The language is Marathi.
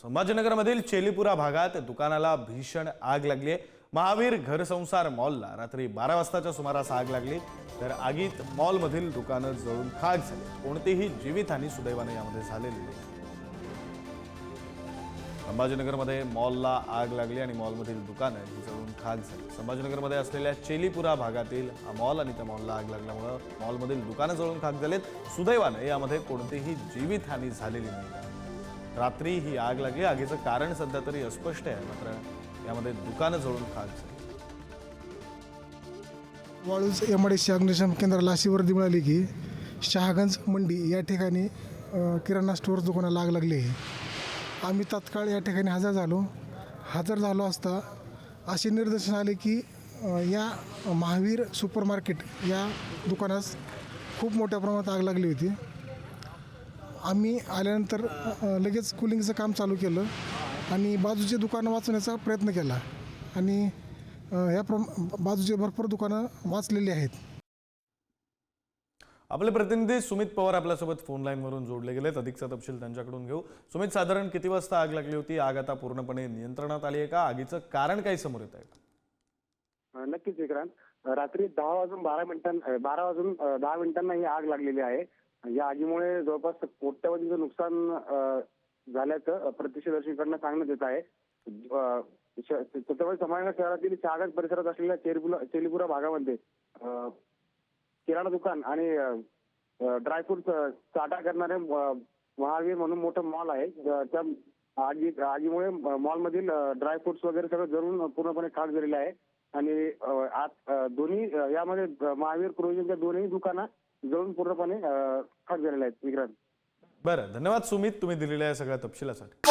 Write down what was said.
संभाजीनगरमधील चेलीपुरा भागात दुकानाला भीषण आग लागली आहे। महावीर घरसंसार मॉलला रात्री 12 वाजताच्या सुमारास आग लागली, तर आगीत मॉलमधील दुकानं जळून खाक झाली। कोणतीही जीवितहानी सुदैवाने यामध्ये झालेली नाही। संभाजीनगरमध्ये मॉलला आग लागली आणि मॉलमधील दुकानं जळून खाक झाली। संभाजीनगरमध्ये असलेल्या चेलीपुरा भागातील हा मॉल आणि त्या मॉलला आग लागल्यामुळे मॉलमधील दुकानं जळून खाक झालेत। सुदैवाने यामध्ये कोणतीही जीवितहानी झालेली नाही। रात्री ही आग लागली। आगीचं कारण सध्या तरी अस्पष्ट आहे, मात्र यामध्ये दुकानं जळून खाक झाली। वाळूज एमआयडीसी अग्निशमन केंद्राला अशी वर्दी मिळाली की शहागंज मंडी या ठिकाणी किराणा स्टोअर दुकानाला आग लागली आहे। आम्ही तात्काळ या ठिकाणी हजर झालो असता असे निर्देशन आले की या महावीर सुपर मार्केट या दुकानास खूप मोठ्या प्रमाणात आग लागली होती। आम्ही आल्यानंतर लगेच कूलिंगचं काम चालू केलं आणि बाजूचे दुकानं वाचवण्याचा प्रयत्न केला आणि बाजूचे भरपूर दुकानं वाचलेली आहेत। आपले प्रतिनिधी सुमित पवार आपल्यासोबत फोन लाईनवरून जोडले गेलेत। अधिकचा तपशील त्यांच्याकडून घेऊ। सुमित, साधारण किती वाजता आग लागली होती? आग आता पूर्णपणे नियंत्रणात आली आहे का? आगीचं कारण काही समोर येत आहे का? नक्कीच विक्रांत, रात्री 12 वाजून 10 मिनिटांना ही आग लागलेली आहे। या आगीमुळे जवळपास कोट्यवधीचं नुकसान झाल्याचं प्रत्यक्षदर्शींकडून सांगण्यात येत आहे। छत्रपती संभाजीनगर शहरातील शहागंज परिसरात असलेल्या चेलीपुरा भागामध्ये किराणा दुकान आणि ड्रायफ्रूट साठा करणारे महावीर म्हणून मोठं मॉल आहे। त्या आगीमुळे मॉलमधील ड्रायफ्रुट्स वगैरे सगळं जळून पूर्णपणे खाक झालेले आहे आणि दोन्ही यामध्ये महावीर प्रोविजनच्या दोन्ही दुकानं जळून पूर्णपणे खाक झालेले आहेत। विक्रांत, बरं, धन्यवाद सुमित, तुम्ही दिलेल्या या सगळ्या तपशिलासाठी।